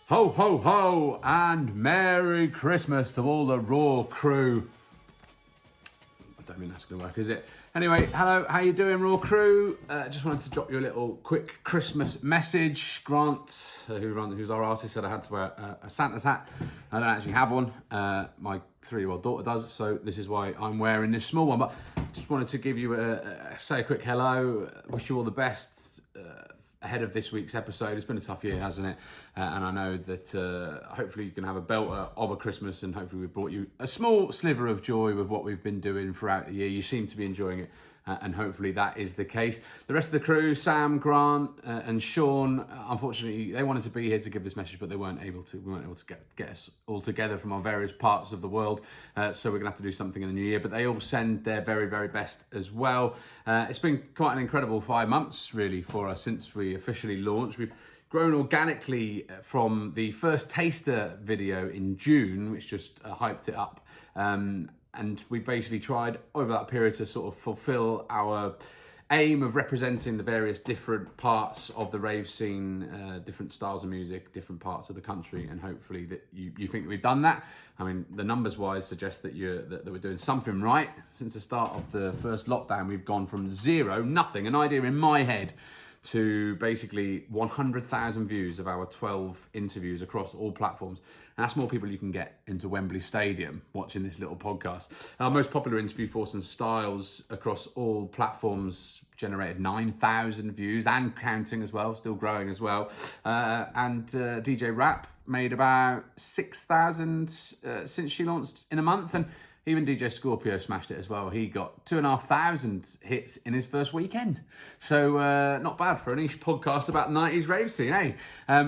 Ho, ho, ho, and Merry Christmas to all the Raw crew. I don't mean that's going to work, is it? Anyway, hello, how you doing, Raw crew? Just wanted to drop you a little quick Christmas message. Grant, who's our artist, said I had to wear a Santa's hat. I don't actually have one. My 3-year-old daughter does, so this is why I'm wearing this small one. But just wanted to give you say a quick hello. Wish you all the best ahead of this week's episode. It's been a tough year, hasn't it? And I know that hopefully you can have a belter of a Christmas, and hopefully we've brought you a small sliver of joy with what we've been doing throughout the year. You seem to be enjoying it, and hopefully that is the case. The rest of the crew, Sam, Grant, and Sean, unfortunately they wanted to be here to give this message, but they weren't able to. We weren't able to get us all together from our various parts of the world, so we're gonna have to do something in the new year. But they all send their very, very best as well. It's been quite an incredible 5 months really for us since we officially launched. We've grown organically from the first taster video in June, which just hyped it up. And we basically tried over that period to sort of fulfill our aim of representing the various different parts of the rave scene, different styles of music, different parts of the country, and hopefully that you think that we've done that. I mean, the numbers wise suggest that that we're doing something right. Since the start of the first lockdown, we've gone from zero, nothing, an idea in my head, to basically 100,000 views of our 12 interviews across all platforms. And that's more people you can get into Wembley Stadium watching this little podcast. Our most popular interview, Force and Styles, across all platforms generated 9,000 views and counting as well, still growing as well. And DJ Rap made about 6,000 since she launched in a month. And even DJ Scorpio smashed it as well. He got 2,500 hits in his first weekend. So not bad for a niche podcast about 90s rave scene, eh?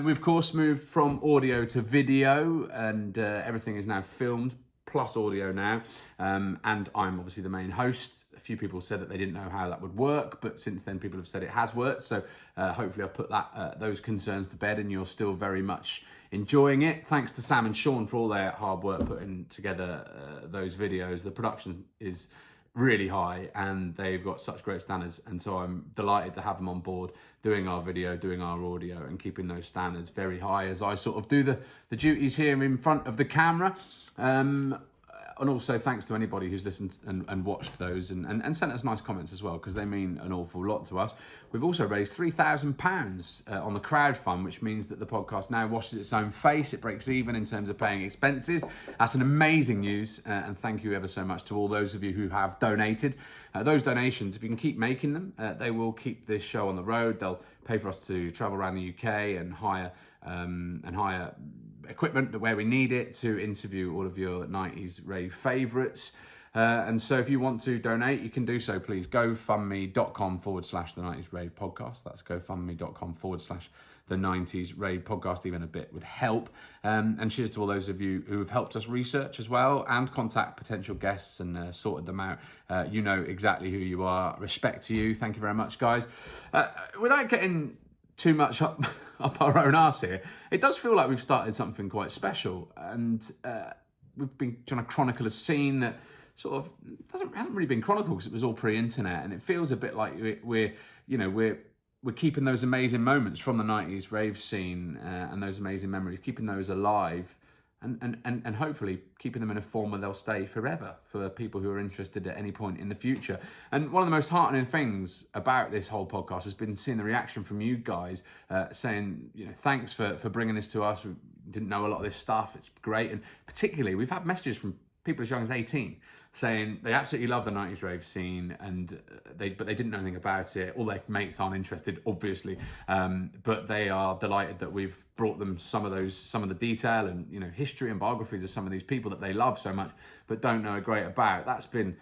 We've of course moved from audio to video, and everything is now filmed plus audio now. And I'm obviously the main host. A few people said that they didn't know how that would work, but since then people have said it has worked. So hopefully I've put those concerns to bed and you're still very much enjoying it. Thanks to Sam and Sean for all their hard work putting together those videos. The production is really high and they've got such great standards, and so I'm delighted to have them on board doing our video, doing our audio, and keeping those standards very high as I sort of do the duties here in front of the camera. And also thanks to anybody who's listened and watched those and sent us nice comments as well, because they mean an awful lot to us. We've also raised £3,000 on the crowd fund, which means that the podcast now washes its own face. It breaks even in terms of paying expenses. That's an amazing news, and thank you ever so much to all those of you who have donated. Those donations, if you can keep making them, they will keep this show on the road. They'll pay for us to travel around the UK and hire equipment where we need it to interview all of your 90s rave favourites. And so if you want to donate, you can do so, please. GoFundMe.com/the 90s rave podcast. That's GoFundMe.com/the 90s rave podcast. Even a bit would help. And cheers to all those of you who have helped us research as well and contact potential guests and sorted them out. You know exactly who you are. Respect to you. Thank you very much, guys. Without getting too much up our own arse here, it does feel like we've started something quite special, and we've been trying to chronicle a scene that sort of hasn't really been chronicled because it was all pre-internet, and it feels a bit like we're keeping those amazing moments from the 90s rave scene and those amazing memories, keeping those alive, and hopefully keeping them in a form where they'll stay forever for people who are interested at any point in the future. And one of the most heartening things about this whole podcast has been seeing the reaction from you guys saying, thanks for bringing this to us. We didn't know a lot of this stuff. It's great. And particularly, we've had messages from people as young as 18 saying they absolutely love the 90s rave scene, and but they didn't know anything about it. All their mates aren't interested, obviously, but they are delighted that we've brought them some of the detail and history and biographies of some of these people that they love so much but don't know a great about. That's been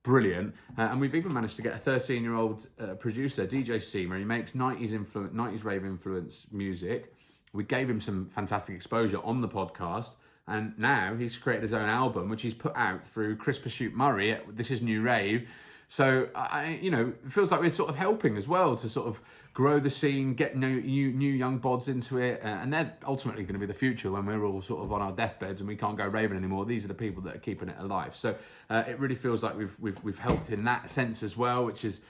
brilliant. And we've even managed to get a 13-year-old producer, DJ Seamer. He makes 90s rave influence music. We gave him some fantastic exposure on the podcast, and now he's created his own album, which he's put out through Chris Pursuit Murrey. This is Nu-Rave. So it feels like we're sort of helping as well to sort of grow the scene, get new young bods into it, and they're ultimately going to be the future when we're all sort of on our deathbeds and we can't go raving anymore. These are the people that are keeping it alive. So it really feels like we've helped in that sense as well, which is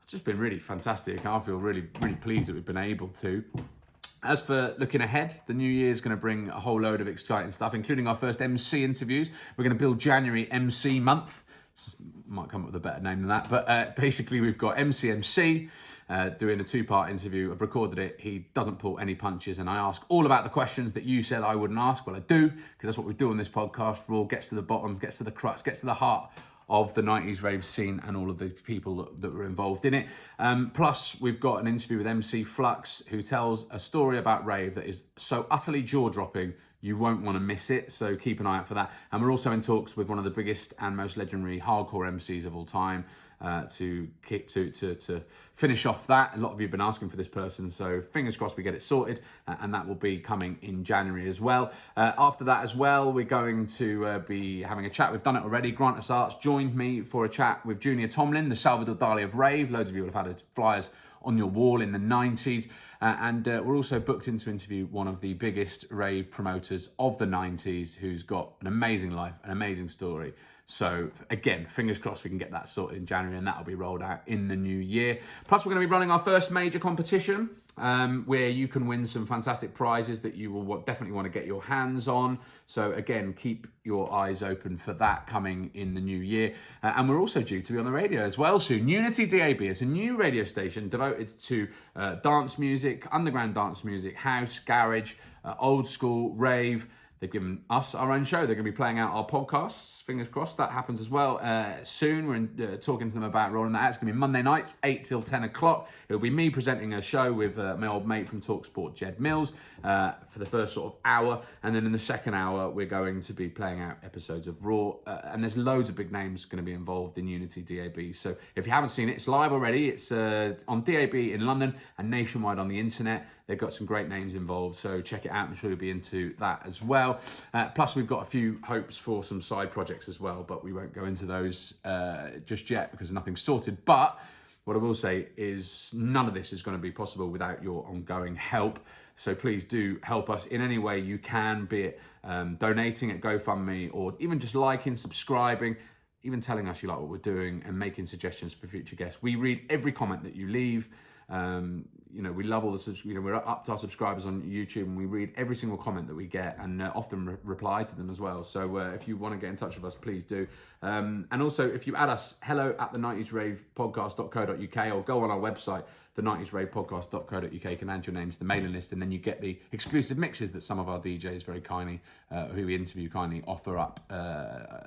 just been really fantastic. I feel really pleased that we've been able to. As for looking ahead, the new year is going to bring a whole load of exciting stuff, including our first MC interviews. We're going to build January MC month. Might come up with a better name than that, but basically we've got MC doing a 2-part interview. I've recorded it. He doesn't pull any punches, and I ask all about the questions that you said I wouldn't ask. Well, I do, because that's what we do on this podcast. Raw gets to the bottom, gets to the crux, gets to the heart of the 90s rave scene and all of the people that were involved in it. Plus, we've got an interview with MC Flux, who tells a story about rave that is so utterly jaw-dropping, you won't want to miss it, so keep an eye out for that. And we're also in talks with one of the biggest and most legendary hardcore MCs of all time, to finish off that. A lot of you have been asking for this person, so fingers crossed we get it sorted, and that will be coming in January as well. After that as well, we're going to be having a chat. We've done it already. Grant Asarts joined me for a chat with Junior Tomlin, the Salvador Dali of rave. Loads of you will have had his flyers on your wall in the 90s. And we're also booked in to interview one of the biggest rave promoters of the 90s, who's got an amazing life, an amazing story. So again, fingers crossed we can get that sorted in January, and that'll be rolled out in the new year. Plus, we're going to be running our first major competition, where you can win some fantastic prizes that you will definitely want to get your hands on. So again, keep your eyes open for that coming in the new year. And we're also due to be on the radio as well soon. Unity DAB is a new radio station devoted to dance music, underground dance music, house, garage, old school, rave. They've given us our own show. They're going to be playing out our podcasts. Fingers crossed that happens as well soon. We're talking to them about rolling that out. It's going to be Monday nights, 8 till 10 o'clock. It'll be me presenting a show with my old mate from TalkSport, Jed Mills, for the first sort of hour. And then in the second hour, we're going to be playing out episodes of Raw. And there's loads of big names going to be involved in Unity DAB. So if you haven't seen it, it's live already. It's on DAB in London and nationwide on the internet. They've got some great names involved, so check it out. I'm sure you'll be into that as well. Plus, we've got a few hopes for some side projects as well, but we won't go into those just yet because nothing's sorted. But what I will say is none of this is going to be possible without your ongoing help. So please do help us in any way you can, be it donating at GoFundMe, or even just liking, subscribing, even telling us you like what we're doing and making suggestions for future guests. We read every comment that you leave. You know, we love all the we're up to our subscribers on YouTube, and we read every single comment that we get, and often reply to them as well. So if you want to get in touch with us, please do. And also, if you add us, hello@the90sravepodcast.co.uk, or go on our website, the90sravepodcast.co.uk, you can add your name to the mailing list, and then you get the exclusive mixes that some of our DJs very kindly, who we interview kindly, offer up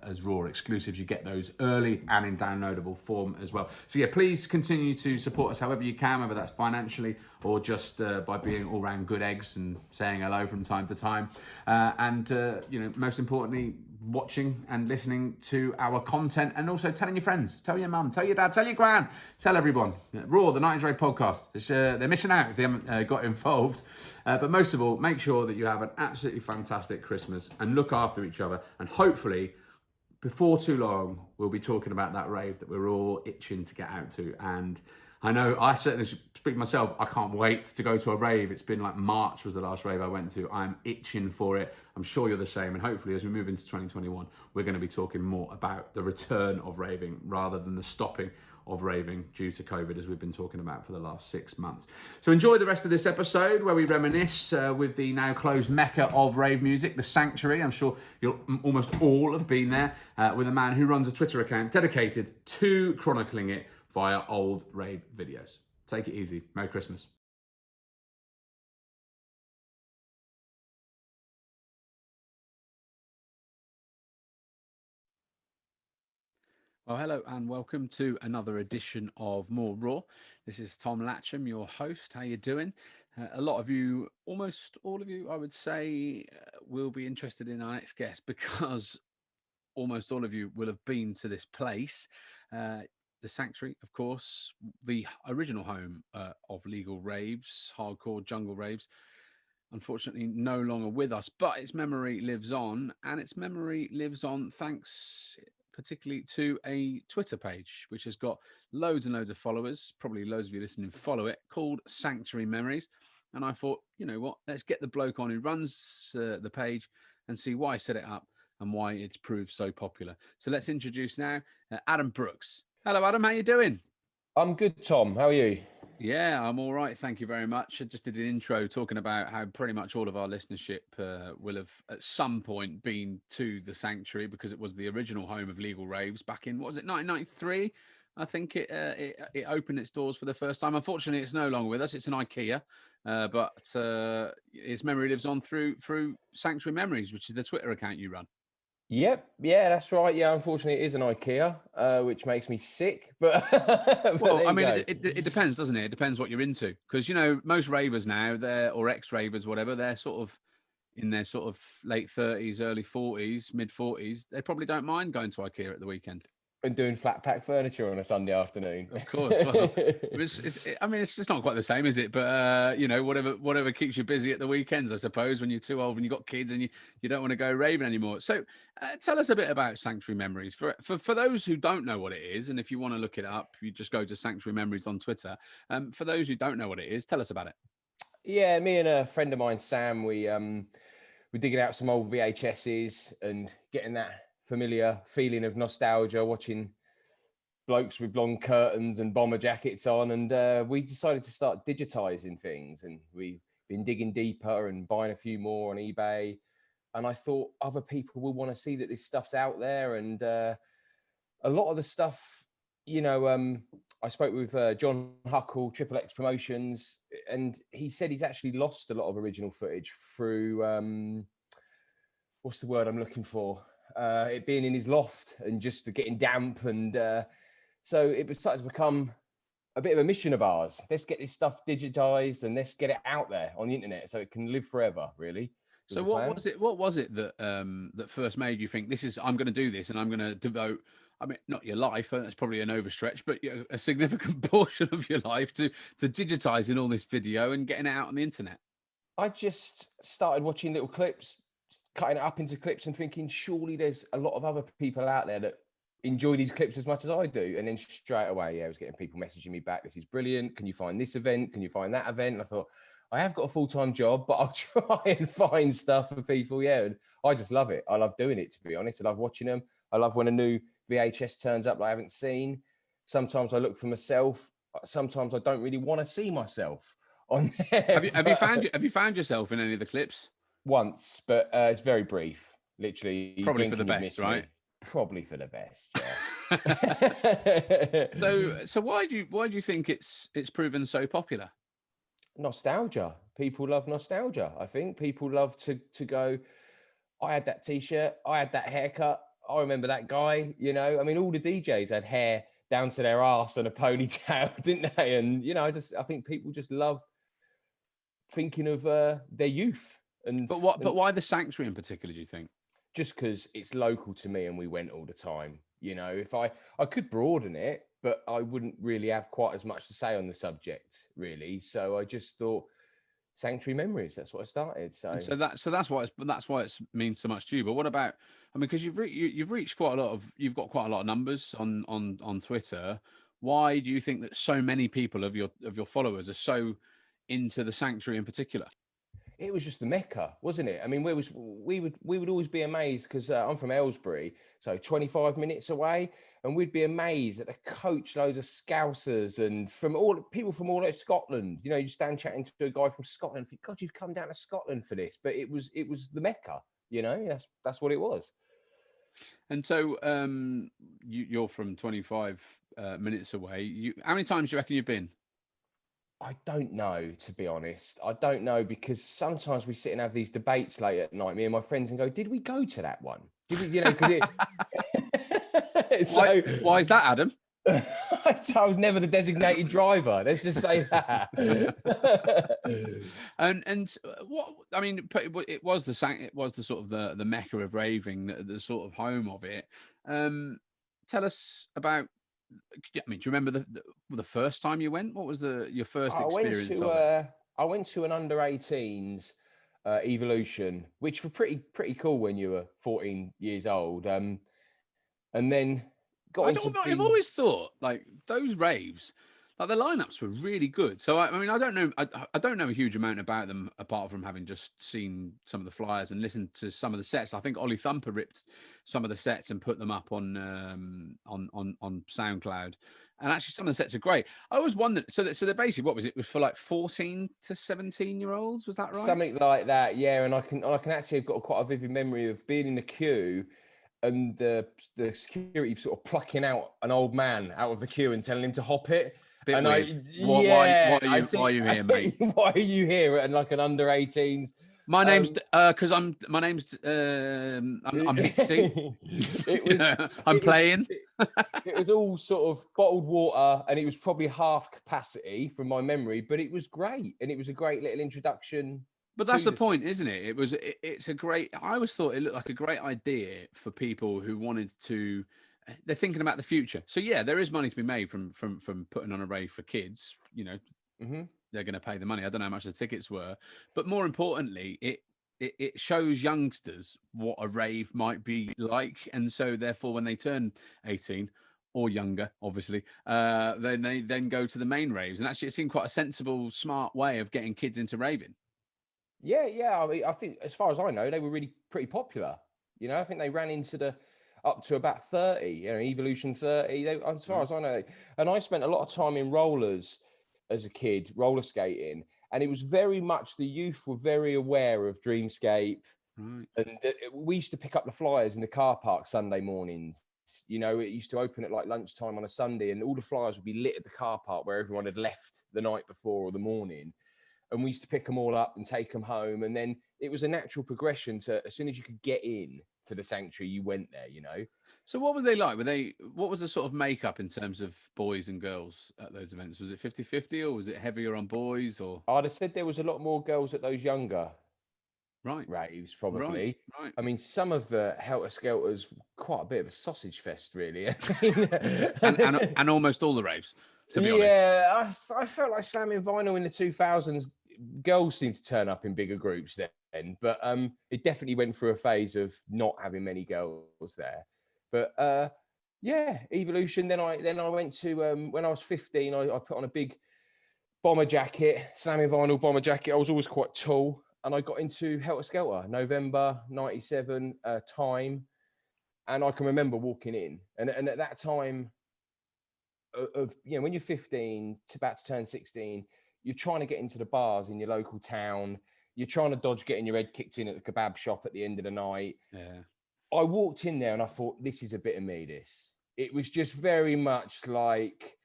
as Raw exclusives. You get those early and in downloadable form as well. So yeah, please continue to support us however you can, whether that's financially or just by being all round good eggs and saying hello from time to time. And you know, most importantly, watching and listening to our content, and also telling your friends, tell your mum, tell your dad, tell your gran, tell everyone. Raw, the 90s Rave podcast. They're missing out if they haven't got involved. But most of all, make sure that you have an absolutely fantastic Christmas and look after each other. And hopefully, before too long, we'll be talking about that rave that we're all itching to get out to. And I know I certainly speak myself, I can't wait to go to a rave. It's been like March was the last rave I went to. I'm itching for it. I'm sure you're the same. And hopefully as we move into 2021, we're going to be talking more about the return of raving rather than the stopping of raving due to COVID, as we've been talking about for the last 6 months. So enjoy the rest of this episode where we reminisce with the now closed mecca of rave music, the Sanctuary. I'm sure you'll almost all have been there, with a man who runs a Twitter account dedicated to chronicling it via old rave videos. Take it easy. Merry Christmas. Well, hello and welcome to another edition of More Raw. This is Tom Latcham, your host. How you doing? A lot of you, almost all of you, I would say, will be interested in our next guest, because almost all of you will have been to this place. The Sanctuary, of course, the original home of legal raves, hardcore jungle raves, unfortunately no longer with us, but its memory lives on, and its memory lives on thanks particularly to a Twitter page, which has got loads and loads of followers. Probably loads of you listening follow it, called Sanctuary Memories. And I thought, you know what, let's get the bloke on who runs the page and see why I set it up and why it's proved so popular. So let's introduce now Adam Brooks. Hello, Adam. How you doing? I'm good, Tom. How are you? Yeah, I'm all right. Thank you very much. I just did an intro talking about how pretty much all of our listenership will have at some point been to the Sanctuary because it was the original home of legal raves back in, what was it, 1993? I think it opened its doors for the first time. Unfortunately, it's no longer with us. It's an IKEA, but its memory lives on through Sanctuary Memories, which is the Twitter account you run. Yep, yeah, that's right. Yeah, unfortunately, it is an IKEA, which makes me sick. But, Well, I mean, go. it depends, doesn't it? It depends what you're into, because most ravers now, or ex-ravers, whatever, they're sort of in their sort of late 30s, early 40s, mid 40s. They probably don't mind going to IKEA at the weekend. And doing flat pack furniture on a Sunday afternoon. Of course. Well, I mean, it's just not quite the same, is it? But whatever keeps you busy at the weekends, I suppose, when you're too old and you've got kids and you don't want to go raving anymore. So, tell us a bit about Sanctuary Memories for those who don't know what it is, and if you want to look it up, you just go to Sanctuary Memories on Twitter. For those who don't know what it is, tell us about it. Yeah, me and a friend of mine, Sam, we're digging out some old VHSs and getting that familiar feeling of nostalgia, watching blokes with long curtains and bomber jackets on, and we decided to start digitizing things, and we've been digging deeper and buying a few more on eBay. And I thought other people will want to see that this stuff's out there, and a lot of the stuff, I spoke with John Huckle, Triple X Promotions, and he said he's actually lost a lot of original footage through what's the word I'm looking for? It being in his loft and just getting damp, and so it was started to become a bit of a mission of ours. Let's get this stuff digitized and let's get it out there on the internet so it can live forever, really. So what was it that that first made you think I'm going to do this and I'm going to devote, I mean, not your life, that's probably an overstretch, but a significant portion of your life to digitizing all this video and getting it out on the internet? I just started watching little clips, cutting it up into clips and thinking, surely there's a lot of other people out there that enjoy these clips as much as I do. And then straight away, I was getting people messaging me back. This is brilliant. Can you find this event? Can you find that event? And I thought, I have got a full-time job, but I'll try and find stuff for people. Yeah. And I just love it. I love doing it, to be honest. I love watching them. I love when a new VHS turns up that I haven't seen. Sometimes I look for myself. Sometimes I don't really want to see myself on there. Have you found yourself in any of the clips? Once, but it's very brief. Literally, probably for the best, right? Probably for the best. Yeah. So why do you think it's proven so popular? Nostalgia. People love nostalgia. I think people love to go, I had that t-shirt, I had that haircut, I remember that guy. I mean, all the DJs had hair down to their arse and a ponytail, didn't they? And I think people just love thinking of their youth. But why the Sanctuary in particular, do you think? Just because it's local to me and we went all the time. If I could broaden it, but I wouldn't really have quite as much to say on the subject, really. So I just thought Sanctuary Memories. That's what I started. So that's why it means so much to you. But what about? I mean, because you've reached you've got quite a lot of numbers on Twitter. Why do you think that so many people of your followers are so into the Sanctuary in particular? It was just the Mecca, wasn't it? I mean, we would always be amazed because I'm from Aylesbury, so 25 minutes away, and we'd be amazed at the coach loads of Scousers and people from all over Scotland. You stand chatting to a guy from Scotland, and think, God, you've come down to Scotland for this, but it was the Mecca. That's what it was. And so you're from 25 minutes away. How many times do you reckon you've been? I don't know, to be honest. I don't know, because sometimes we sit and have these debates late at night, me and my friends, and go, did we go to that one? Did we, because it... Why is that, Adam? I was never the designated driver. Let's just say that. and what I mean, it was the sort of the Mecca of raving, the sort of home of it. Tell us about. I mean, do you remember the first time you went? What was your first experience of it? I went to an under-18s Evolution, which were pretty cool when you were 14 years old. And then I've always thought, like, those raves, Like the lineups were really good. So I mean, I don't know, I don't know a huge amount about them apart from having just seen some of the flyers and listened to some of the sets. I think Ollie Thumper ripped some of the sets and put them up on SoundCloud. And actually, some of the sets are great. I always wondered. So they're basically, what was it? It was for like 14 to 17-year-olds. Was that right? Something like that, yeah. And I can actually have got quite a vivid memory of being in the queue and the security sort of plucking out an old man out of the queue and telling him to hop it. Bit and weird. Why are you here, mate? Why are you here at like an under 18s? My name's because I'm mixing. I'm playing. It was all sort of bottled water, and it was probably half capacity from my memory, but it was great, and it was a great little introduction. But that's the point, isn't it? It's a great. I always thought it looked like a great idea for people who wanted to. They're thinking about the future. So yeah, there is money to be made from putting on a rave for kids. You know, they're going to pay the money. I don't know how much the tickets were, but more importantly, it shows youngsters what a rave might be like, and so therefore, when they turn 18 or younger, obviously, then they then go to the main raves. And actually, it seemed quite a sensible, smart way of getting kids into raving. Yeah. I mean, I think as far as I know, they were really pretty popular. You know, I think they ran into up to about 30. You know, Evolution 30. As far as I know, and I spent a lot of time in rollers as a kid, roller skating. And it was very much the youth were very aware of Dreamscape. Right. And we used to pick up the flyers in the car park Sunday mornings. You know, it used to open at like lunchtime on a Sunday, and all the flyers would be lit at the car park where everyone had left the night before or the morning. And we used to pick them all up and take them home. And then it was a natural progression to, as soon as you could get in to the sanctuary, you went there, you know. So what were they like? What was the sort of makeup in terms of boys and girls at those events? Was it 50-50 or was it heavier on boys? Or I'd have said there was a lot more girls at those younger raves, probably. Right. I mean, some of the Helter Skelters, quite a bit of a sausage fest, really. and almost all the raves, to be honest. Yeah, I felt like slamming vinyl in the 2000s. Girls seemed to turn up in bigger groups then, but it definitely went through a phase of not having many girls there. But yeah, Evolution. Then I went to when I was 15. I put on a big bomber jacket, slamming vinyl bomber jacket. I was always quite tall, and I got into Helter Skelter, November '97 time, and I can remember walking in, and at that time of when you're 15 to about to turn 16, you're trying to get into the bars in your local town. You're trying to dodge getting your head kicked in at the kebab shop at the end of the night. Yeah. I walked in there and I thought, this is a bit of me, this. It was just very much like,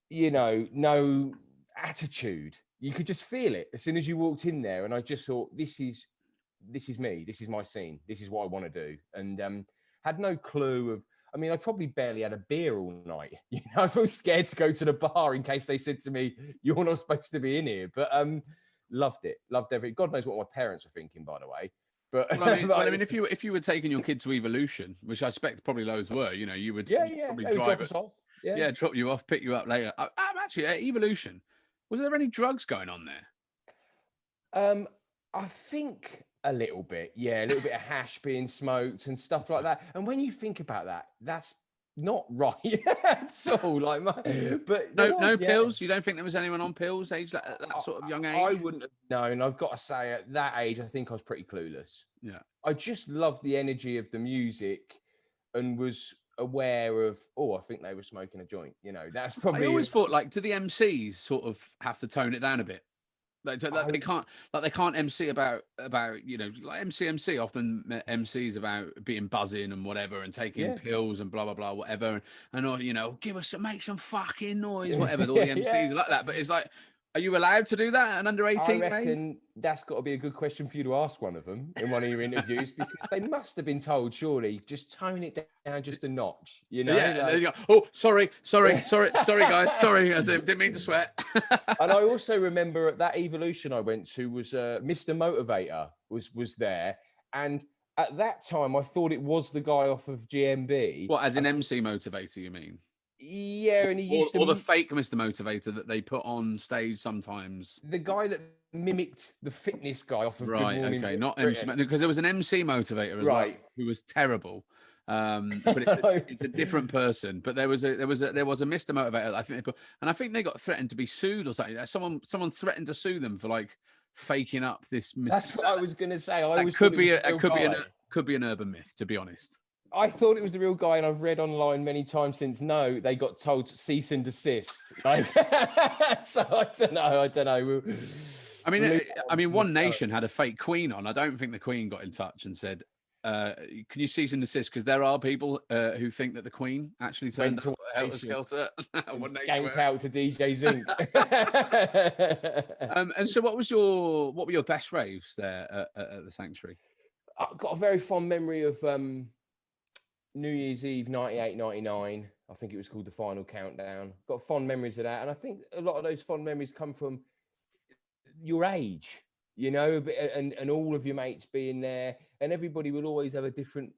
no attitude. You could just feel it as soon as you walked in there. And I just thought, this is me. This is my scene. This is what I want to do. And had no clue of, I probably barely had a beer all night. I was very scared to go to the bar in case they said to me, you're not supposed to be in here. But loved it. Loved everything. God knows what my parents were thinking, by the way. But if you were taking your kid to Evolution, which I expect probably loads were, you would probably drop us off. Yeah, drop you off, pick you up later. Actually, at Evolution, was there any drugs going on there? I think a little bit. Yeah, a little bit of hash being smoked and stuff like that. And when you think about that, that's not right at all. But no pills. You don't think there was anyone on pills at that sort of young age? I wouldn't have known. I've got to say, at that age, I think I was pretty clueless. Yeah, I just loved the energy of the music, and was aware of. I think they were smoking a joint. That's probably. I always thought, do the MCs sort of have to tone it down a bit? They can't MC about MC often MCs about being buzzing and whatever and taking pills and blah blah blah whatever and make some fucking noise whatever. All the MCs are like that, but it's like, are you allowed to do that at an under 18? I reckon that's got to be a good question for you to ask one of them in one of your interviews, because they must have been told, surely, just tone it down just a notch. Yeah. There you go. Oh, sorry, guys. Sorry, I didn't mean to sweat. And I also remember at that Evolution I went to was Mr. Motivator was there, and at that time I thought it was the guy off of GMB. What, as an MC Motivator, you mean? Yeah, and he used or the fake Mr. Motivator that they put on stage sometimes. The guy that mimicked the fitness guy off of Good Morning not MC, because there was an MC Motivator as well, who was terrible. But it's a different person. But there was a Mr. Motivator. I think they got threatened to be sued or something. Someone threatened to sue them for like faking up this. That's what I was going to say. Could be an urban myth, to be honest. I thought it was the real guy, and I've read online many times since. No, they got told to cease and desist. Like, so I don't know. I mean, One Nation had a fake Queen on. I don't think the Queen got in touch and said, "Can you cease and desist?" Because there are people who think that the Queen actually turned to Helter Skelter. Ganked out to DJ Zinc. And so, what were your best raves there at the Sanctuary? I've got a very fond memory of New Year's Eve 98, 99. I think it was called the Final Countdown. Got fond memories of that. And I think a lot of those fond memories come from your age, you know, and all of your mates being there. And everybody will always have a different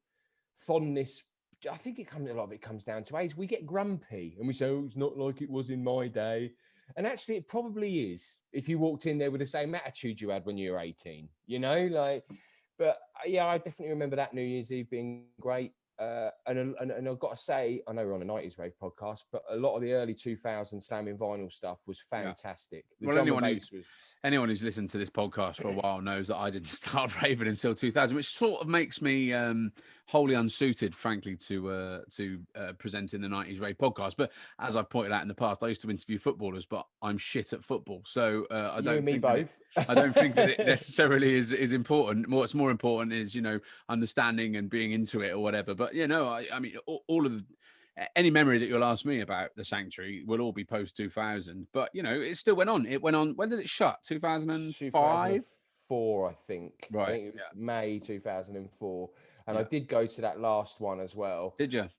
fondness. I think a lot of it comes down to age. We get grumpy and we say, oh, it's not like it was in my day. And actually, it probably is if you walked in there with the same attitude you had when you were 18, you know, like, but yeah, I definitely remember that New Year's Eve being great. And I've got to say, I know we're on a 90s rave podcast, but a lot of the early 2000s slamming vinyl stuff was fantastic. Yeah. Well, anyone who's listened to this podcast for a while knows that I didn't start raving until 2000, which sort of makes me wholly unsuited, frankly, to present in the 90s rave podcast. But as I've pointed out in the past, I used to interview footballers, but I'm shit at football, so I don't think that it necessarily is important. What's more important is, you know, understanding and being into it or whatever. But you know, I mean, all of any memory that you'll ask me about the Sanctuary will all be post 2000. But you know, it still went on. It went on. When did it shut? 2005. 2004, I think. Right. I think it was May 2004, and I did go to that last one as well. Did you?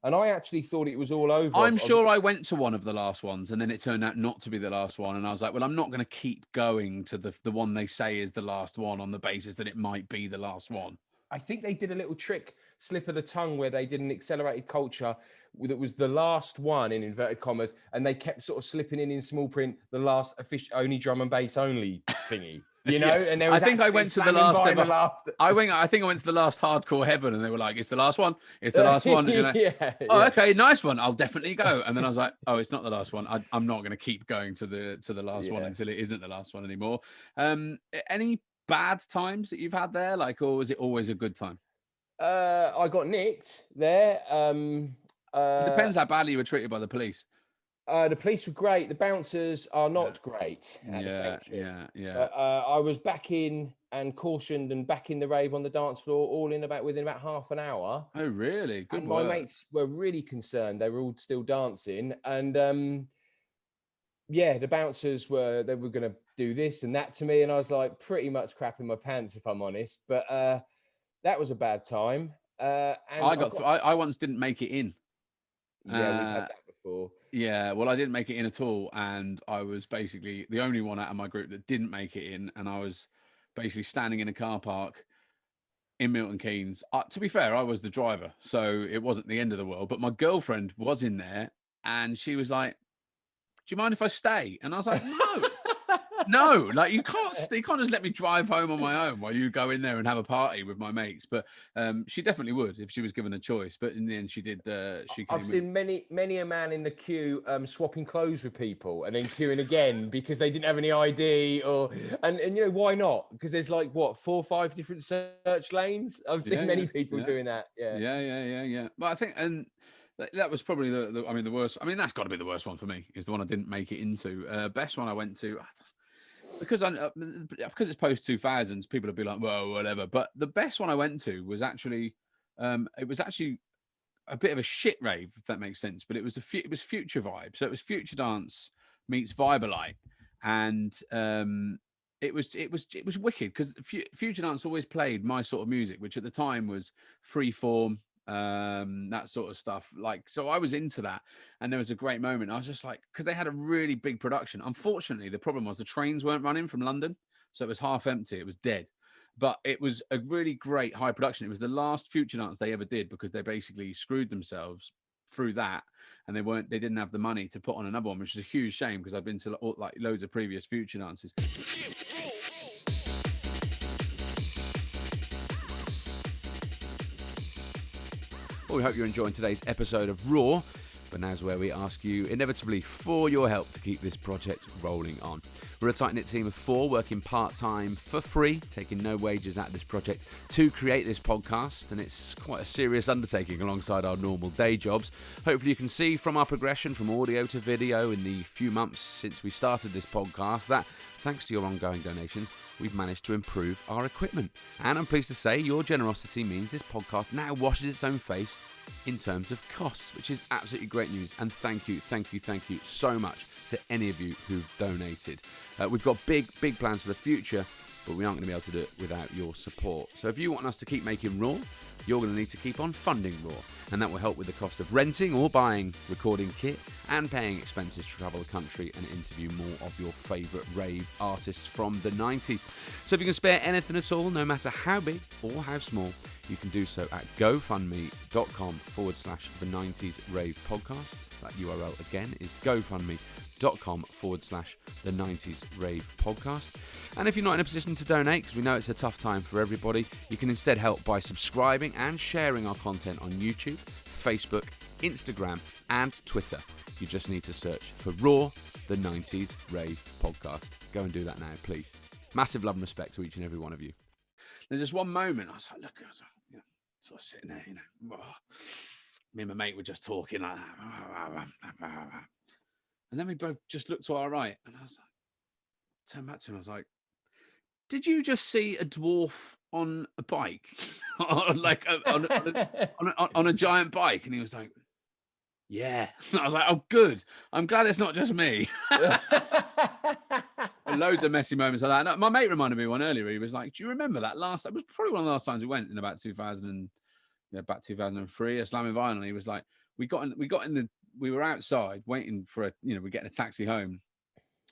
And I actually thought it was all over. I'm sure I went to one of the last ones, and then it turned out not to be the last one. And I was like, well, I'm not going to keep going to the one they say is the last one on the basis that it might be the last one. I think they did a little slip of the tongue, where they did an accelerated culture that was the last one in inverted commas, and they kept sort of slipping in small print the last only drum and bass only thingy. You know, and there was I think I went to the last ever. I think I went to the last Hardcore Heaven, and they were like, "It's the last one. It's the last one." You know? Okay, nice one. I'll definitely go. And then I was like, "Oh, it's not the last one. I'm not going to keep going to the last one until it isn't the last one anymore." Any bad times that you've had there, like, or was it always a good time? I got nicked there. It depends how badly you were treated by the police. The police were great. The bouncers are not great at the Sanctuary. I was back in and cautioned and back in the rave on the dance floor, all within about half an hour. Oh, really? Good and work. My mates were really concerned. They were all still dancing, and the bouncers were going to do this and that to me, and I was like pretty much crapping my pants, if I'm honest. But that was a bad time. And I once didn't make it in. Yeah, we've had that before. Yeah, well, I didn't make it in at all, and I was basically the only one out of my group that didn't make it in, and I was basically standing in a car park in Milton Keynes. To be fair, I was the driver, so it wasn't the end of the world, but my girlfriend was in there, and she was like, "Do you mind if I stay?" And I was like, "No." No, like you can't just let me drive home on my own while you go in there and have a party with my mates. But she definitely would if she was given a choice. But in the end, she did. I've seen many a man in the queue swapping clothes with people and then queuing again because they didn't have any ID and you know why not? Because there's like 4 or 5 different search lanes. I've seen many people doing that. Yeah. But I think that was probably the worst. I mean, that's got to be the worst one for me. Is the one I didn't make it into. Best one I went to. Because it's post 2000s, people would be like, well, whatever. But the best one I went to was actually, it was actually a bit of a shit rave, if that makes sense. But it was Future Vibe, so it was Future Dance meets Vibalite, and it was wicked because Future Dance always played my sort of music, which at the time was freeform. That sort of stuff, like, so I was into that, and there was a great moment. I was just like, because they had a really big production. Unfortunately, the problem was the trains weren't running from London, so it was half empty, it was dead, but it was a really great high production. It was the last Future Dance they ever did because they basically screwed themselves through that, and they didn't have the money to put on another one, which is a huge shame because I've been to like loads of previous Future Dances. Well, we hope you're enjoying today's episode of Raw, but now's where we ask you, inevitably, for your help to keep this project rolling on. We're a tight-knit team of 4 working part-time for free, taking no wages out of this project to create this podcast, and it's quite a serious undertaking alongside our normal day jobs. Hopefully you can see from our progression from audio to video in the few months since we started this podcast that, thanks to your ongoing donations, we've managed to improve our equipment. And I'm pleased to say your generosity means this podcast now washes its own face in terms of costs, which is absolutely great news. And thank you so much to any of you who've donated. We've got big plans for the future, but we aren't going to be able to do it without your support. So if you want us to keep making Raw, you're going to need to keep on funding Raw, and that will help with the cost of renting or buying recording kit and paying expenses to travel the country and interview more of your favourite rave artists from the 90s. So if you can spare anything at all, no matter how big or how small, you can do so at gofundme.com/the 90s rave podcast. That URL again is gofundme.com/the 90s rave podcast. And if you're not in a position to donate, because we know it's a tough time for everybody, you can instead help by subscribing and sharing our content on YouTube, Facebook, Instagram and Twitter. You just need to search for Raw, the 90s rave podcast. Go and do that now, please. Massive love and respect to each and every one of you. There's just one moment I was like, look, sort of sitting there, me and my mate were just talking like that. And then we both just looked to our right, and I was like, turned back to him, I was like, did you just see a dwarf on a bike? on a giant bike? And he was like, yeah. I was like, oh, good. I'm glad it's not just me. Loads of messy moments like that. And my mate reminded me one earlier. He was like, do you remember that last? It was probably one of the last times we went in about 2003, a Slamming Vinyl. He was like, we were outside waiting for we're getting a taxi home,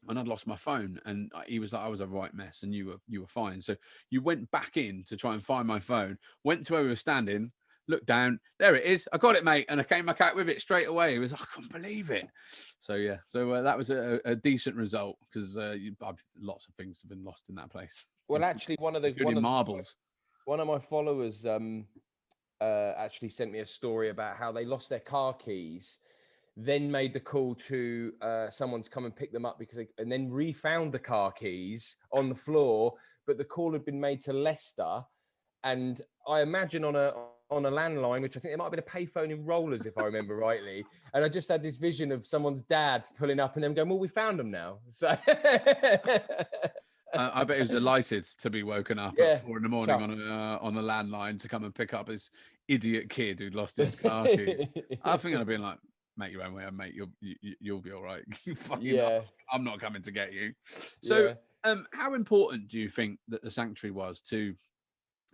and I'd lost my phone, and he was like, I was a right mess, and you were fine. So you went back in to try and find my phone, went to where we were standing, looked down, there it is, I got it, mate, and I came back out with it straight away. He was like, I couldn't believe it. So yeah, that was a decent result, because lots of things have been lost in that place. Well, actually, one of my followers actually sent me a story about how they lost their car keys, then made the call to someone to come and pick them up and then refound the car keys on the floor, but the call had been made to Leicester, and I imagine on a landline, which I think there might have been a payphone in Rollers, if I remember rightly. And I just had this vision of someone's dad pulling up and them going, well, we found them now. So I bet he was delighted to be woken up at 4 a.m. on a landline to come and pick up his idiot kid who'd lost his car keys. I think I'd have been like, make your own way, mate. You'll be all right. I'm not coming to get you. So, how important do you think that the Sanctuary was to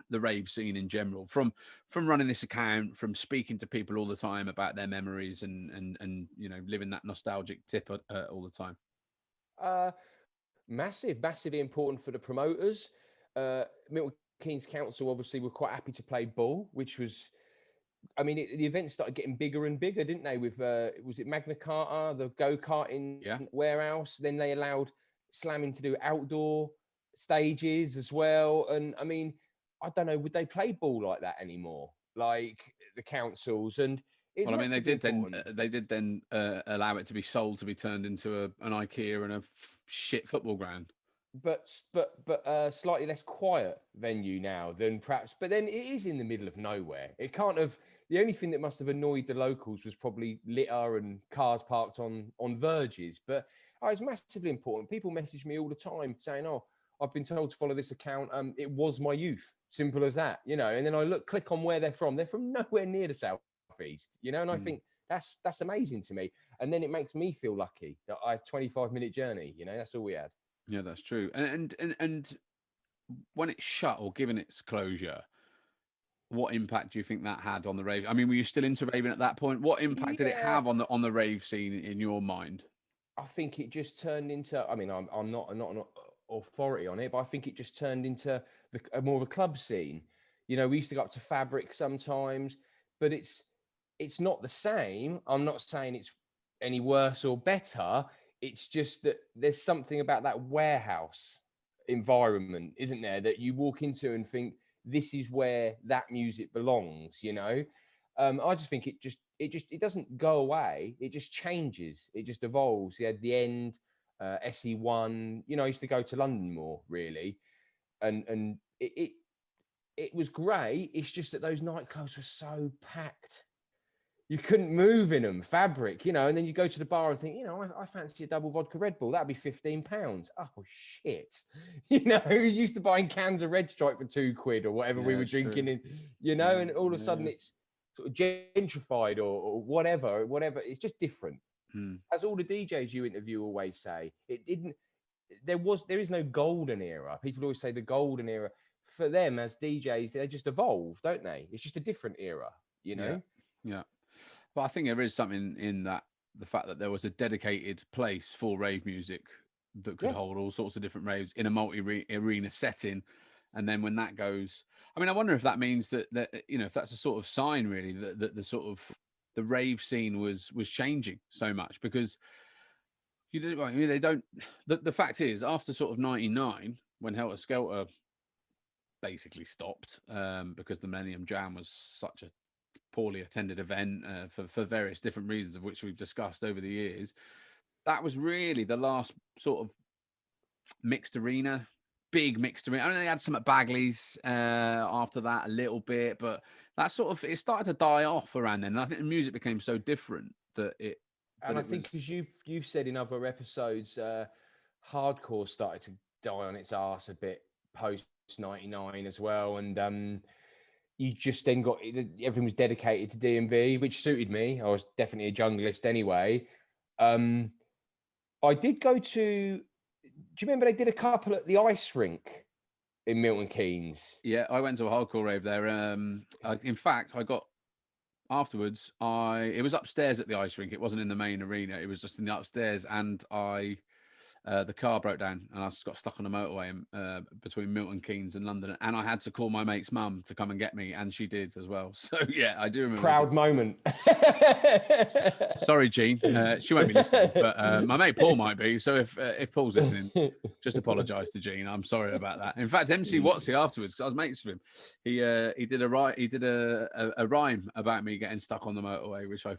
the rave scene in general? From running this account, from speaking to people all the time about their memories, and living that nostalgic tip all the time. Massively important for the promoters. Milton Keynes Council obviously were quite happy to play ball, which was. I mean, the events started getting bigger and bigger, didn't they? With was it Magna Carta, the go-karting warehouse? Then they allowed slamming to do outdoor stages as well. And I mean, I don't know, would they play ball like that anymore? Like the councils? And well, I mean, they did then allow it to be sold to be turned into an IKEA and a shit football ground. But slightly less quiet venue now than perhaps. But then it is in the middle of nowhere. It can't have. The only thing that must have annoyed the locals was probably litter and cars parked on verges. But it's massively important. People message me all the time saying, "Oh, I've been told to follow this account. It was my youth. Simple as that, And then I click on where they're from. They're from nowhere near the southeast, And I think that's amazing to me. And then it makes me feel lucky that I had a 25-minute journey. That's all we had. Yeah, that's true. And when it's shut or given its closure, what impact do you think that had on the rave? I mean, were you still into raving at that point? What impact did it have on the rave scene in your mind? I think it just turned into. I mean, I'm not an authority on it, but I think it just turned into more of a club scene. We used to go up to Fabric sometimes, but it's not the same. I'm not saying it's any worse or better. It's just that there's something about that warehouse environment, isn't there, that you walk into and think, this is where that music belongs, I just think it doesn't go away. It just changes. It just evolves. You had the End, SE1. You know, I used to go to London more really, and it was great. It's just that those nightclubs were so packed. You couldn't move in them, fabric, you know, and then you go to the bar and think, you know, I fancy a double vodka Red Bull. That'd be £15. Oh, shit. You know, you used to buying cans of Red Stripe for £2 or whatever we were drinking in, you know, and all of a sudden it's sort of gentrified or whatever. It's just different. As all the DJs you interview always say, there is no golden era. People always say the golden era. For them as DJs, they just evolve, don't they? It's just a different era, you know? Yeah. But I think there is something in that, the fact that there was a dedicated place for rave music that could hold all sorts of different raves in a multi-arena setting. And then when that goes, I mean, I wonder if that means that you know, if that's a sort of sign really that the sort of the rave scene was changing so much, because you didn't, I mean, they don't, the fact is, after sort of 99, when Helter Skelter basically stopped, because the Millennium Jam was such a poorly attended event for various different reasons, of which we've discussed over the years, that was really the last sort of big mixed arena. I mean, they had some at Bagley's after that a little bit, but that sort of, it started to die off around then. And I think the music became so different that it. And I think, as you've said in other episodes, hardcore started to die on its arse a bit post 99 as well, and you just then got, everything was dedicated to D&B, which suited me. I was definitely a junglist anyway. I did go to, do you remember they did a couple at the ice rink in Milton Keynes? Yeah, I went to a hardcore rave there. In fact, I got, afterwards, it was upstairs at the ice rink. It wasn't in the main arena. It was just in the upstairs, and the car broke down and I got stuck on the motorway between Milton Keynes and London, and I had to call my mate's mum to come and get me, and she did as well. So yeah, I do remember. Proud moment. Sorry, Jean. She won't be listening, but my mate Paul might be. So if Paul's listening, just apologise to Jean. I'm sorry about that. In fact, MC Watsy afterwards, because I was mates with him, he did a rhyme about me getting stuck on the motorway, which I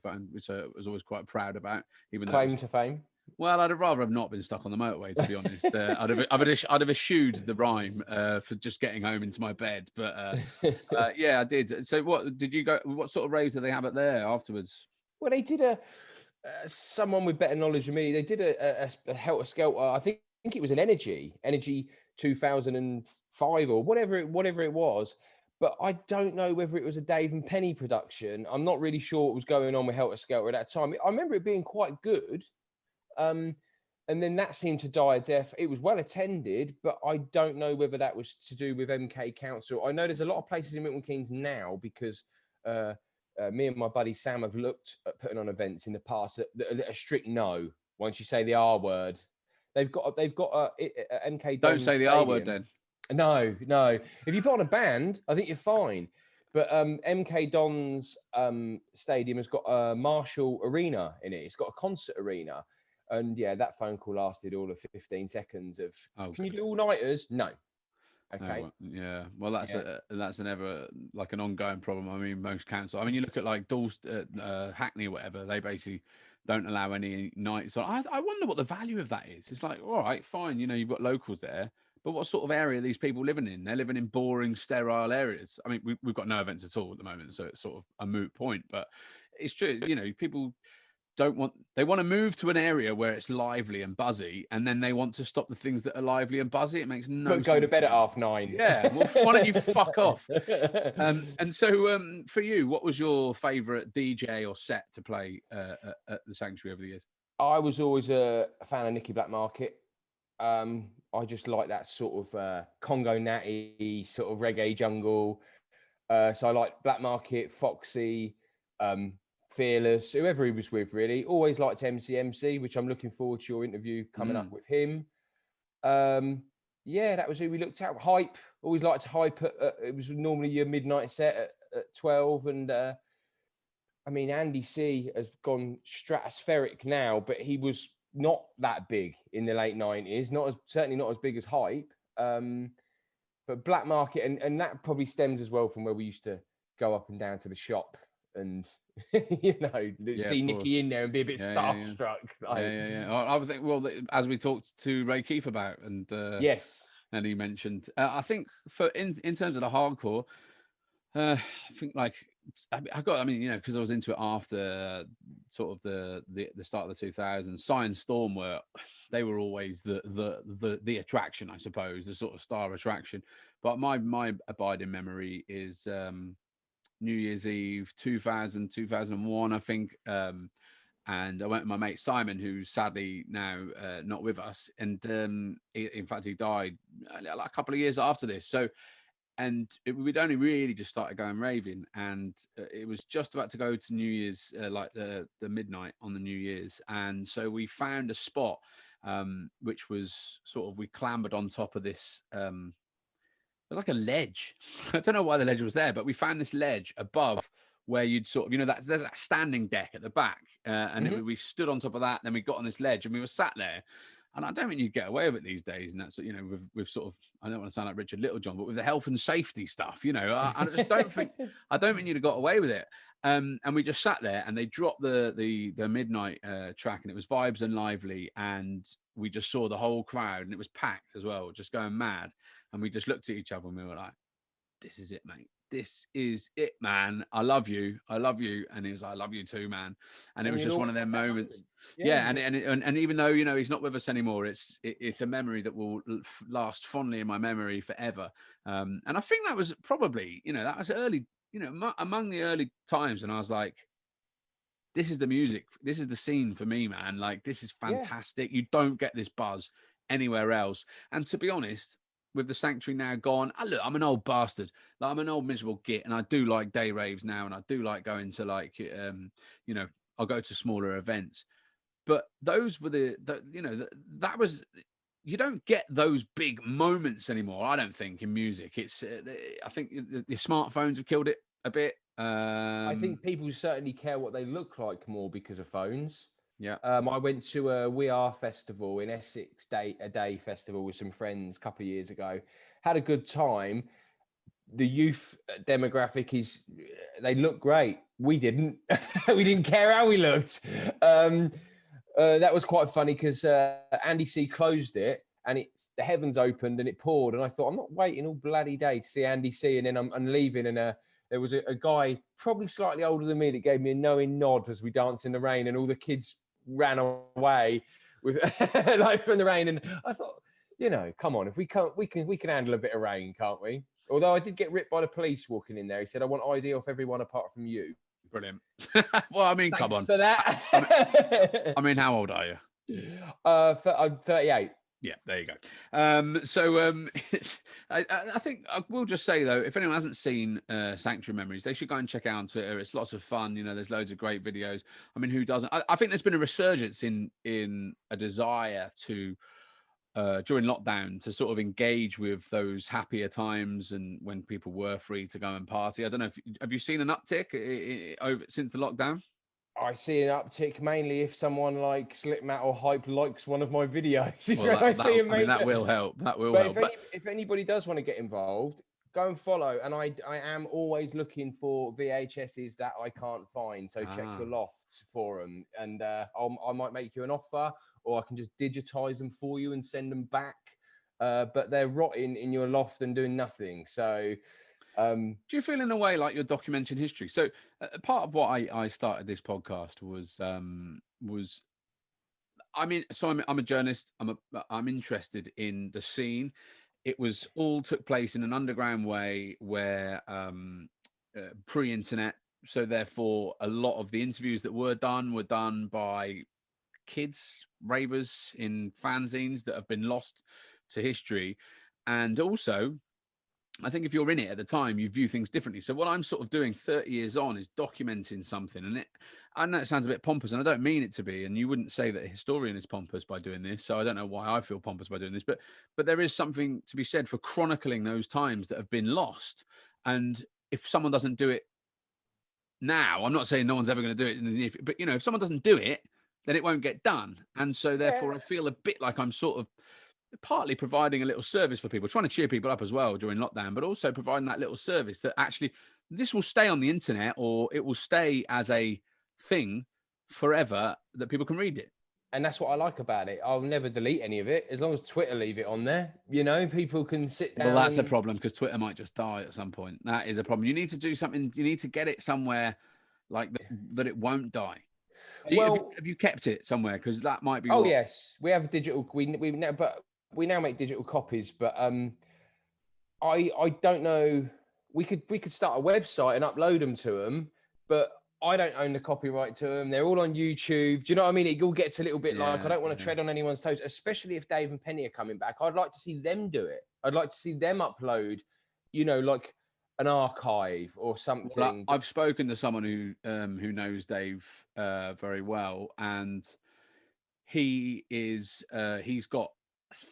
was always quite proud about. Even claim to fame. Well, I'd rather have not been stuck on the motorway, to be honest. I'd have eschewed the rhyme for just getting home into my bed. But yeah, I did. So what did you go? What sort of raves did they have there afterwards? Well, they did someone with better knowledge than me. They did a Helter Skelter. I think it was an Energy 2005 or whatever it was. But I don't know whether it was a Dave and Penny production. I'm not really sure what was going on with Helter Skelter at that time. I remember it being quite good. And then that seemed to die a death. It was well attended, but I don't know whether that was to do with MK Council. I know there's a lot of places in Milton Keynes now because me and my buddy Sam have looked at putting on events in the past that are a strict no. Once you say the R word, they've got a MK. Don't say the R word then. No. If you put on a band, I think you're fine. But MK Don's stadium has got a Marshall Arena in it. It's got a concert arena. And yeah, that phone call lasted all of 15 seconds of, can you do all-nighters? No. Okay. Well, that's an ever like an ongoing problem. I mean, most councils, I mean, you look at like Hackney or whatever, they basically don't allow any nights. So I wonder what the value of that is. It's like, all right, fine, you know, you've got locals there, but what sort of area are these people living in? They're living in boring, sterile areas. I mean, we've got no events at all at the moment, so it's sort of a moot point, but it's true, you know, people they want to move to an area where it's lively and buzzy, and then they want to stop the things that are lively and buzzy. It makes no sense. Go to bed at 9:30. Yeah, well, why don't you fuck off? And so for you, what was your favourite DJ or set to play at the Sanctuary over the years? I was always a fan of Nicky Black Market. I just like that sort of Congo natty, sort of reggae jungle. So I like Black Market, Foxy, Fearless, whoever he was with, really. Always liked MC, which I'm looking forward to your interview coming up with him. Yeah, that was who we looked at. Hype, always liked to hype. It was normally your midnight set at 12. And I mean, Andy C has gone stratospheric now, but he was not that big in the late 90s. Certainly not as big as Hype. But Black Market, and that probably stems as well from where we used to go up and down to the shop and see Nicky in there and be a bit starstruck. I would think, well, as we talked to Ray Keefe about, and yes, and he mentioned, I think in terms of the hardcore, I think like because I was into it after sort of the start of the 2000s. Science Storm they were always the attraction, I suppose, the sort of star attraction. But my abiding memory is New Year's Eve 2001, I think. And I went with my mate Simon, who's sadly now not with us. And in fact, he died a couple of years after this. So, we'd only really just started going raving, and it was just about to go to New Year's, like the midnight on the New Year's. And so we found a spot, which was sort of, we clambered on top of this. It was like a ledge. I don't know why the ledge was there, but we found this ledge above where you'd sort of, there's a standing deck at the back. And we stood on top of that. Then we got on this ledge and we were sat there. And I don't think you'd get away with it these days. And that's, with sort of, I don't want to sound like Richard Littlejohn, but with the health and safety stuff, I just don't think you'd have got away with it. And we just sat there, and they dropped the midnight track, and it was Vibes and Lively. And we just saw the whole crowd, and it was packed as well, just going mad. And we just looked at each other and we were like, this is it, mate. This is it, man. I love you. I love you. And he was like, I love you too, man. And it was just one of them moments. Yeah. And even though, he's not with us anymore, it's a memory that will last fondly in my memory forever. And I think that was probably, that was early, among the early times. And I was like, this is the music. This is the scene for me, man. Like, this is fantastic. You don't get this buzz anywhere else. And to be honest, with the Sanctuary now gone, look, I'm an old bastard. Like, I'm an old miserable git, and I do like day raves now, and I do like going to I'll go to smaller events. But those were that was, you don't get those big moments anymore. I don't think in music. It's I think the smartphones have killed it a bit. I think people certainly care what they look like more because of phones. Yeah. I went to a We Are festival in Essex, a day festival with some friends a couple of years ago. Had a good time. The youth demographic they look great. We didn't. We didn't care how we looked. That was quite funny because Andy C closed it, and the heavens opened and it poured. And I thought, I'm not waiting all bloody day to see Andy C. And then I'm leaving, and there was a guy probably slightly older than me that gave me a knowing nod as we danced in the rain, and all the kids ran away with like from the rain. And I thought, come on, if we can handle a bit of rain, can't we? Although I did get ripped by the police walking in there. He said, I want ID off everyone apart from you. Brilliant. Well, I mean, Thanks come on. for that. I mean, how old are you? I'm 38. Yeah, there you go. I think I will just say, though, if anyone hasn't seen Sanctuary Memories, they should go and check out on Twitter. It's lots of fun. There's loads of great videos. I mean, who doesn't? I think there's been a resurgence in a desire to, during lockdown, to sort of engage with those happier times and when people were free to go and party. I don't know have you seen an uptick over since the lockdown? I see an uptick mainly if someone like Slipmat or Hype likes one of my videos. That will help. That will help. If anybody does want to get involved, go and follow. And I am always looking for VHSs that I can't find. So check your loft for them. And I might make you an offer, or I can just digitize them for you and send them back. But they're rotting in your loft and doing nothing. So... do you feel in a way like you're documenting history? So part of what I started this podcast was I'm a journalist. I'm interested in the scene. It was all took place in an underground way where pre-internet. So therefore, a lot of the interviews that were done by kids, ravers in fanzines that have been lost to history. And also, I think if you're in it at the time, you view things differently. So what I'm sort of doing 30 years on is documenting something. And I know it sounds a bit pompous, and I don't mean it to be. And you wouldn't say that a historian is pompous by doing this. So I don't know why I feel pompous by doing this. But there is something to be said for chronicling those times that have been lost. And if someone doesn't do it now, I'm not saying no one's ever going to do it in the near future, but if someone doesn't do it, then it won't get done. And so therefore I feel a bit like I'm sort of partly providing a little service for people, trying to cheer people up as well during lockdown, but also providing that little service that actually this will stay on the internet, or it will stay as a thing forever that people can read it. And that's what I like about it. I'll never delete any of it as long as Twitter leave it on there. You know, people can sit down. Well, that's a problem because Twitter might just die at some point. That is a problem. You need to do something. You need to get it somewhere like that it won't die. Have you kept it somewhere? Because that might be. Yes, we have digital. We now make digital copies. But I don't know. We could start a website and upload them to them, but I don't own the copyright to them. They're all on YouTube. Do you know what I mean? It all gets a little bit like, I don't want to tread on anyone's toes, especially if Dave and Penny are coming back. I'd like to see them do it. I'd like to see them upload, you know, like an archive or something. Well, I've spoken to someone who knows Dave very well, and he's got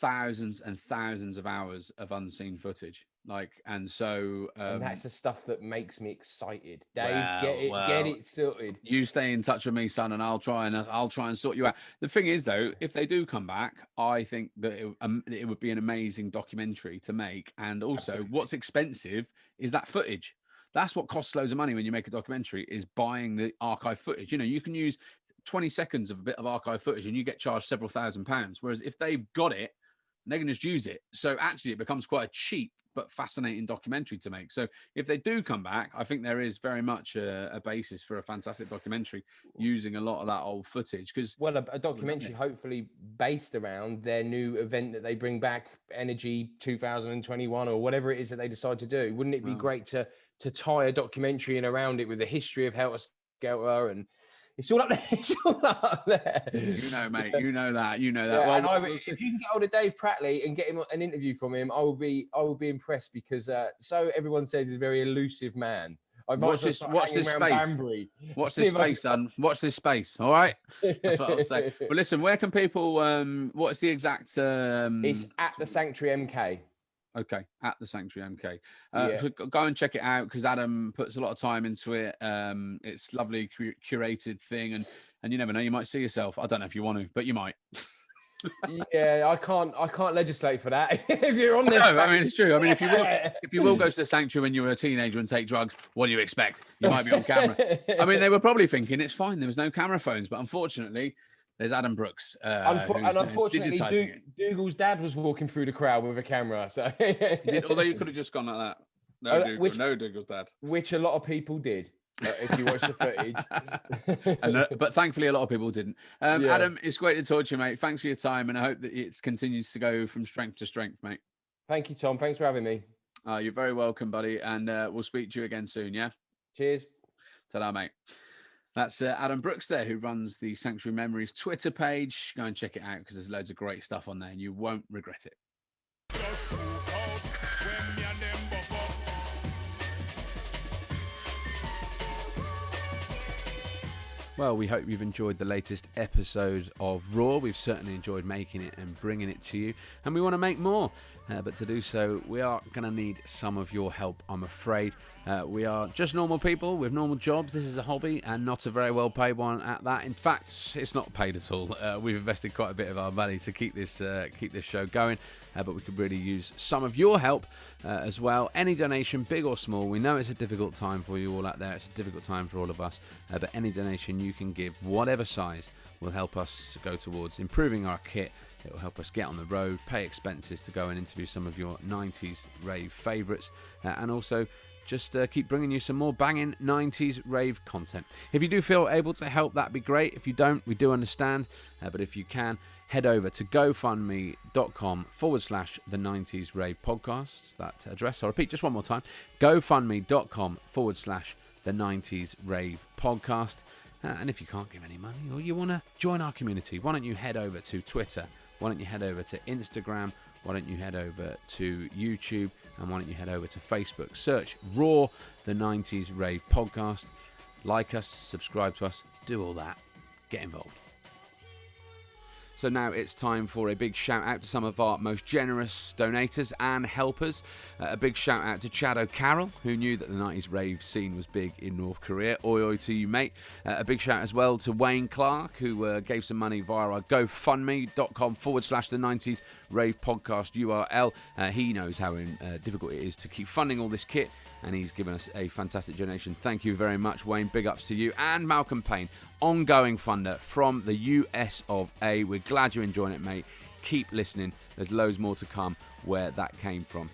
thousands and thousands of hours of unseen footage. And that's the stuff that makes me excited. Dave, get it sorted. You stay in touch with me, son, and I'll try and sort you out. The thing is, though, if they do come back, I think that it would be an amazing documentary to make. And also, Absolutely. What's expensive is that footage. That's what costs loads of money when you make a documentary, is buying the archive footage. You know, you can use 20 seconds of a bit of archive footage and you get charged several £1,000s. Whereas if they've got it, they can just use it. So actually, it becomes quite a cheap but fascinating documentary to make. So if they do come back, I think there is very much a basis for a fantastic documentary using a lot of that old footage. Because a documentary hopefully based around their new event that they bring back, Energy 2021 or whatever it is that they decide to do. Wouldn't it be great to tie a documentary in around it with the history of Helter Skelter? And it's all up there. It's all up there. You know, mate. You know that. Yeah, well, if you can get hold of Dave Prattley and get him an interview from him, I will be impressed, because so everyone says he's a very elusive man. Watch this space. Watch this space, son. Watch this space. All right. That's what I'll say. Well, listen. Where can people? What's the exact? It's at the Sanctuary MK. Okay, at the Sanctuary MK. So go and check it out, because Adam puts a lot of time into it. It's lovely curated thing, and you never know, you might see yourself. I don't know if you want to, but you might. Yeah, I can't legislate for that. If you're on this, no, I mean, it's true. I mean, if you will go to the Sanctuary when you were a teenager and take drugs, what do you expect? You might be on camera. I mean, they were probably thinking it's fine. There was no camera phones, but unfortunately, there's Adam Brooks. Unfortunately, Dougal's dad was walking through the crowd with a camera. So, although you could have just gone like that. No Dougal's dad. Which a lot of people did, if you watch the footage. But thankfully, a lot of people didn't. Adam, it's great to talk to you, mate. Thanks for your time, and I hope that it continues to go from strength to strength, mate. Thank you, Tom. Thanks for having me. You're very welcome, buddy, and we'll speak to you again soon, yeah? Cheers. Ta-da, mate. That's Adam Brooks there, who runs the Sanctuary Memories Twitter page. Go and check it out, because there's loads of great stuff on there and you won't regret it. Well, we hope you've enjoyed the latest episode of Raw. We've certainly enjoyed making it and bringing it to you, and we want to make more. But to do so, we are going to need some of your help, I'm afraid. We are just normal people with normal jobs. This is a hobby, and not a very well paid one at that. In fact, it's not paid at all. We've invested quite a bit of our money to keep this show going, but we could really use some of your help as well. Any donation, big or small. We know it's a difficult time for you all out there. It's a difficult time for all of us, but any donation you can give, whatever size, will help us go towards improving our kit. It will help us get on the road, pay expenses to go and interview some of your 90s rave favourites, and also just keep bringing you some more banging 90s rave content. If you do feel able to help, that'd be great. If you don't, we do understand, but if you can, head over to gofundme.com/the 90s rave podcasts. That address, I'll repeat just one more time, gofundme.com/the 90s rave podcast. And if you can't give any money, or you want to join our community, why don't you head over to Twitter? Why don't you head over to Instagram? Why don't you head over to YouTube? And why don't you head over to Facebook? Search Raw, the 90s Rave Podcast. Like us, subscribe to us, do all that. Get involved. So now it's time for a big shout out to some of our most generous donators and helpers. A big shout out to Chad O'Carroll, who knew that the 90s rave scene was big in North Korea. Oi oi to you, mate. A big shout as well to Wayne Clark, who gave some money via our GoFundMe.com/the 90s Nu-Rave podcast URL. He knows how difficult it is to keep funding all this kit, and he's given us a fantastic donation. Thank you very much, Wayne. Big ups to you. And Malcolm Payne, ongoing funder from the US of A. We're glad you're enjoying it, mate. Keep listening. There's loads more to come where that came from.